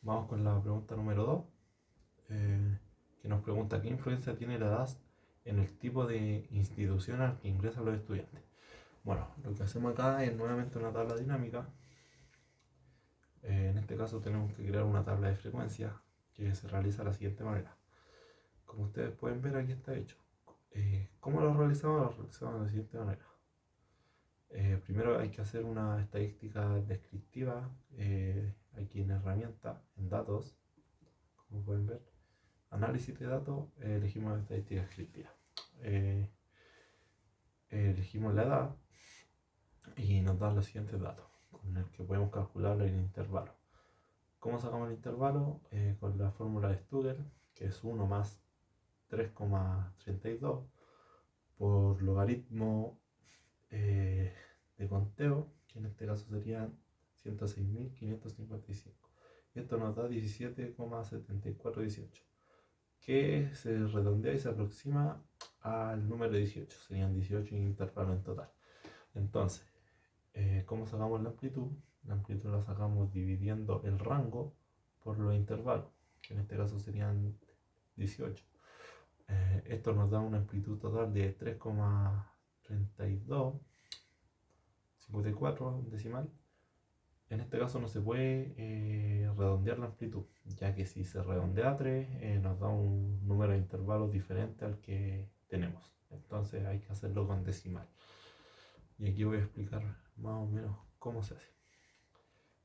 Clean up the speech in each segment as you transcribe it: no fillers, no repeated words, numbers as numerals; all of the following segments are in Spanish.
Vamos con la pregunta número 2, que nos pregunta qué influencia tiene la edad en el tipo de institución al que ingresan los estudiantes. Bueno, lo que hacemos acá es nuevamente una tabla dinámica. En este caso tenemos que crear una tabla de frecuencia que se realiza de la siguiente manera. Como ustedes pueden ver, aquí está hecho. ¿Cómo lo realizamos? Lo realizamos de la siguiente manera. Primero hay que hacer una estadística descriptiva aquí en herramienta, en datos, como pueden ver. Análisis de datos, elegimos estadística descriptiva. Elegimos la edad y nos da los siguientes datos, con el que podemos calcular el intervalo. ¿Cómo sacamos el intervalo? Con la fórmula de Stuger, que es 1 más 3,32 por logaritmo de conteo, que en este caso serían 106.555. Y esto nos da 17,7418, que se redondea y se aproxima al número 18. Serían 18 intervalos en total. Entonces, ¿cómo sacamos la amplitud? La amplitud la sacamos dividiendo el rango por los intervalos, que en este caso serían 18. Esto nos da una amplitud total de 3,3254 decimal. En este caso no se puede redondear la amplitud, ya que si se redondea a 3 nos da un número de intervalos diferente al que tenemos. Entonces hay que hacerlo con decimal. Y aquí voy a explicar más o menos cómo se hace.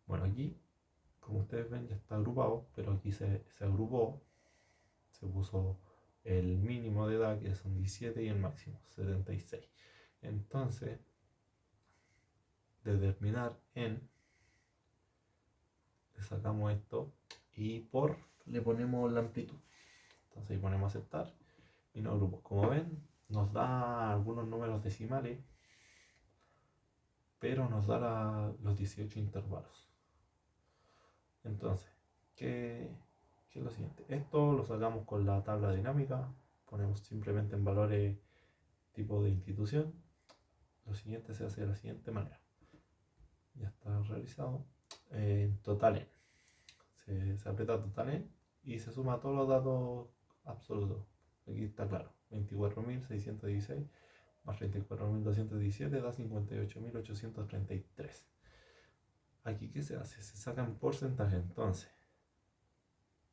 Bueno, aquí, como ustedes ven, ya está agrupado, pero aquí se agrupó, se puso el mínimo de edad, que son 17, y el máximo, 76. Entonces, determinar en, le sacamos esto, y por le ponemos la amplitud. Entonces ahí ponemos aceptar y nos agrupó. Como ven, nos da algunos números decimales, pero nos da los 18 intervalos. Entonces, ¿qué es lo siguiente? Esto lo sacamos con la tabla dinámica, ponemos simplemente en valores tipo de institución. Lo siguiente se hace de la siguiente manera. Ya está realizado. Total en. Se aprieta total en y se suma todos los datos absolutos. Aquí está claro. 24.616 más 34.217 da 58.833. Aquí, ¿qué se hace? Se sacan porcentajes. Entonces,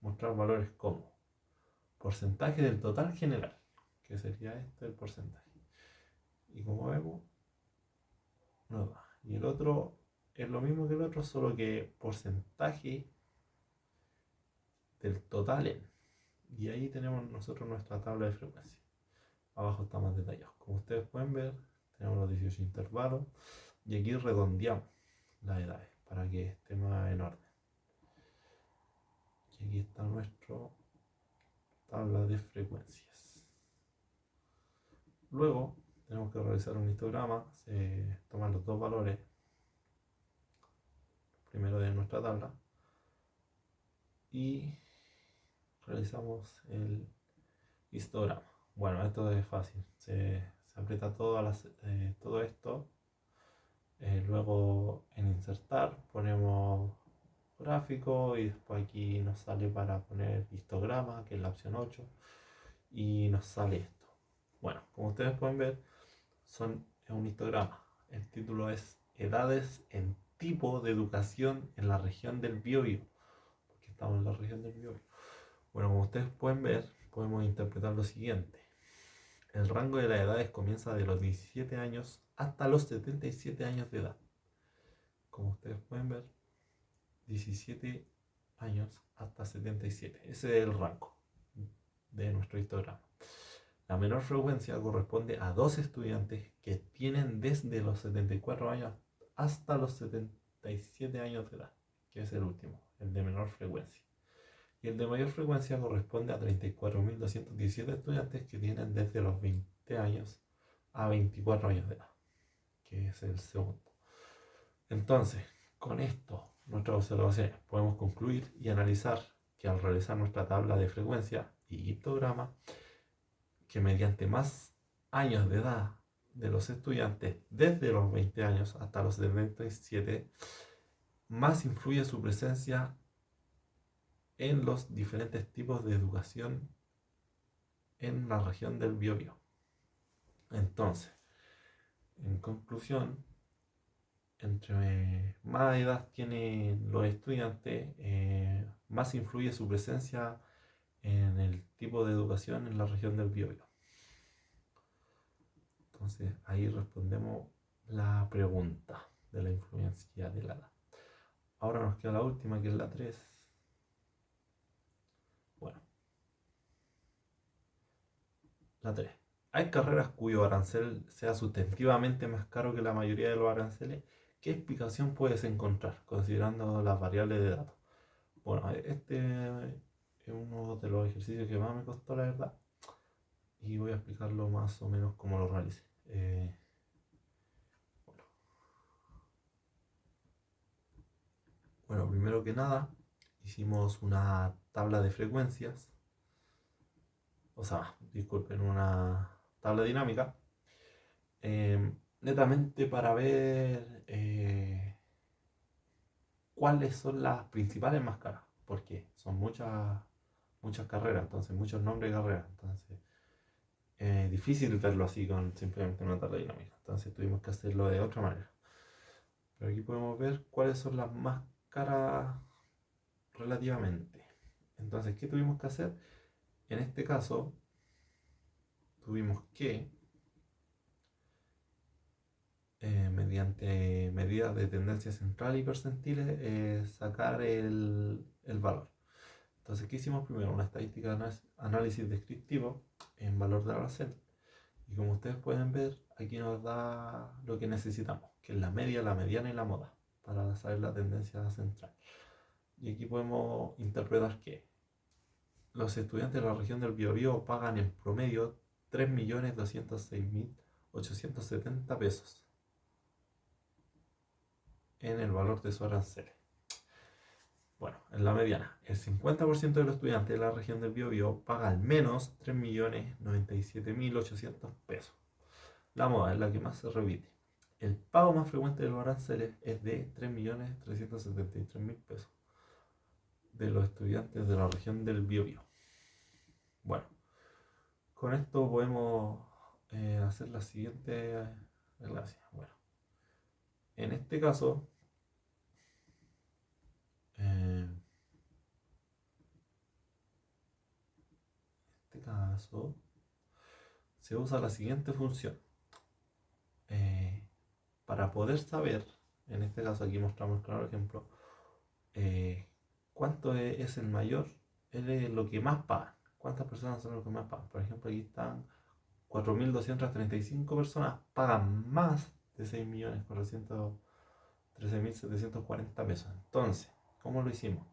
mostrar valores como porcentaje del total general, que sería este el porcentaje. Y como vemos, no da. Y el otro es lo mismo que el otro, solo que porcentaje del total en. Y ahí tenemos nosotros nuestra tabla de frecuencia. Abajo está más detallado. Como ustedes pueden ver, tenemos los 18 intervalos. Y aquí redondeamos las edades para que esté más en orden. Y aquí está nuestra tabla de frecuencias. Luego tenemos que realizar un histograma. Se toman los dos valores primero de nuestra tabla y realizamos el histograma. Bueno, esto es fácil. Se aprieta todo esto. Luego en insertar ponemos gráfico y después aquí nos sale para poner histograma, que es la opción 8, y nos sale esto. Bueno, como ustedes pueden ver, es un histograma. El título es Edades en tipo de educación en la región del Biobío, porque estamos en la región del Biobío. Bueno, como ustedes pueden ver, podemos interpretar lo siguiente. El rango de las edades comienza de los 17 años hasta los 77 años de edad. Como ustedes pueden ver, 17 años hasta 77. Ese es el rango de nuestro histograma. La menor frecuencia corresponde a 2 estudiantes que tienen desde los 74 años hasta los 77 años de edad, que es el último, el de menor frecuencia. Y el de mayor frecuencia corresponde a 34.217 estudiantes que tienen desde los 20 años a 24 años de edad, que es el segundo. Entonces, con esto, nuestras observaciones, podemos concluir y analizar que al realizar nuestra tabla de frecuencia y histograma, que mediante más años de edad de los estudiantes desde los 20 años hasta los 77, más influye su presencia en los diferentes tipos de educación en la región del Biobío. Entonces, en conclusión, entre más edad tienen los estudiantes, más influye su presencia en el tipo de educación en la región del Biobío. Entonces, ahí respondemos la pregunta de la influencia de la edad. Ahora nos queda la última, que es la 3. Bueno, la 3. Hay carreras cuyo arancel sea sustantivamente más caro que la mayoría de los aranceles. ¿Qué explicación puedes encontrar considerando las variables de datos? Bueno, este es uno de los ejercicios que más me costó, la verdad. Y voy a explicarlo más o menos cómo lo realicé. Bueno, primero que nada, hicimos una tabla de frecuencias. O sea, disculpen, una tabla dinámica. Netamente para ver cuáles son las principales más caras, porque son muchas carreras, entonces muchos nombres de carreras, entonces es difícil verlo así con simplemente una tabla dinámica, entonces tuvimos que hacerlo de otra manera. Pero aquí podemos ver cuáles son las más caras relativamente. Entonces, ¿qué tuvimos que hacer? En este caso, tuvimos que mediante medidas de tendencia central y percentiles, sacar el valor. Entonces, ¿qué hicimos primero? Una estadística de análisis descriptivo en valor de arancel. Y como ustedes pueden ver, aquí nos da lo que necesitamos, que es la media, la mediana y la moda, para saber la tendencia central. Y aquí podemos interpretar que los estudiantes de la región del Biobío pagan en promedio 3.206.870 pesos en el valor de su arancel. Bueno, en la mediana, el 50% de los estudiantes de la región del Biobío paga al menos 3.097.800 pesos. La moda es la que más se repite. El pago más frecuente de los aranceles es de 3.373.000 pesos de los estudiantes de la región del Biobío. Bueno, con esto podemos hacer la siguiente relación. Bueno, en este caso, se usa la siguiente función. Para poder saber, en este caso aquí mostramos el claro ejemplo, cuánto es el mayor, es lo que más pagan. ¿Cuántas personas son los que más pagan? Por ejemplo, aquí están 4.235 personas, pagan más de 6.413.740 pesos. Entonces, ¿cómo lo hicimos?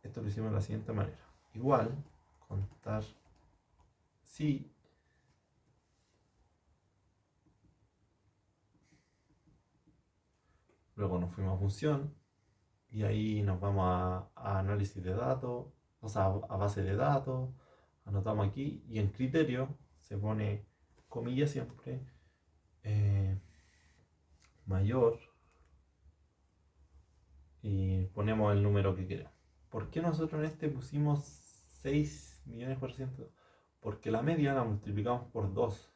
Esto lo hicimos de la siguiente manera. Igual, contar si luego nos fuimos a función y ahí nos vamos a análisis de datos, o sea, a base de datos, anotamos aquí y en criterio se pone comillas siempre, mayor, y ponemos el número que queremos. ¿Por qué nosotros en este pusimos 6.400.000? Porque la media la multiplicamos por 2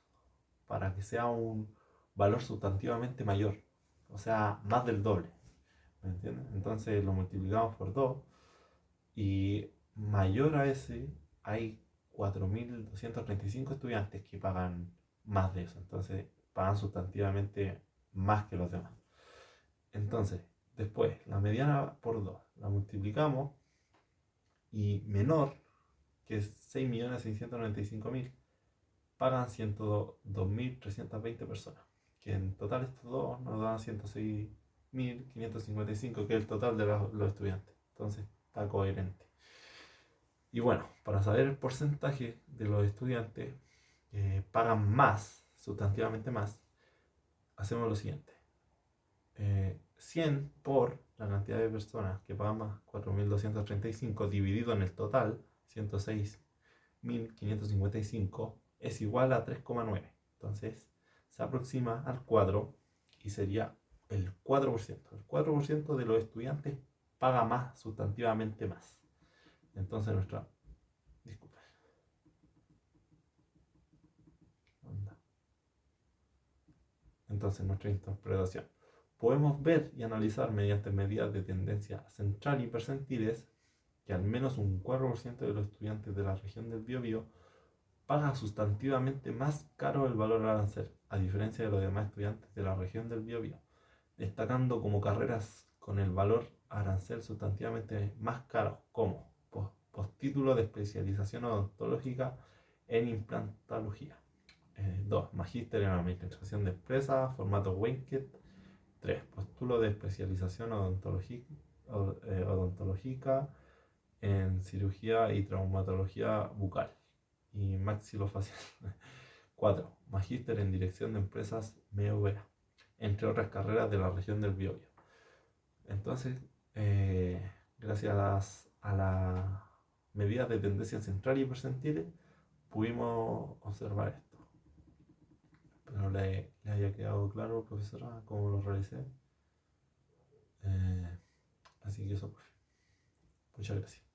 para que sea un valor sustantivamente mayor, o sea, más del doble. ¿Me entiendes? Entonces lo multiplicamos por 2 y mayor a ese hay 4.235 estudiantes que pagan más de eso. Entonces pagan sustantivamente más que los demás. Entonces, después, la mediana por 2 la multiplicamos y menor, que es 6.695.000, pagan 102.320 personas. Que en total estos dos nos dan 106.555, que es el total de los estudiantes. Entonces, está coherente. Y bueno, para saber el porcentaje de los estudiantes que pagan más, sustantivamente más, hacemos lo siguiente. 100 por la cantidad de personas que pagan más, 4.235, dividido en el total, 106.555, es igual a 3,9. Entonces se aproxima al cuadro y sería el 4%. El 4% de los estudiantes paga más, sustantivamente más. Entonces disculpe, entonces nuestra interpretación. Podemos ver y analizar mediante medidas de tendencia central y percentiles que al menos un 4% de los estudiantes de la región del Biobío paga sustantivamente más caro el valor arancel, a diferencia de los demás estudiantes de la región del Biobío, destacando como carreras con el valor arancel sustantivamente más caro, como postítulo de especialización odontológica en implantología. 2. Magíster en administración de empresas, formato Winkit. 3. Postítulo de especialización odontológica en cirugía y traumatología bucal y maxilofacial. 4. Magíster en dirección de empresas MEUVEA, entre otras carreras de la región del Biobío. Entonces, gracias a las medidas de tendencia central y percentiles, pudimos observar esto. Espero le haya quedado claro, profesora, cómo lo realicé. Así que eso, pues. Muchas gracias.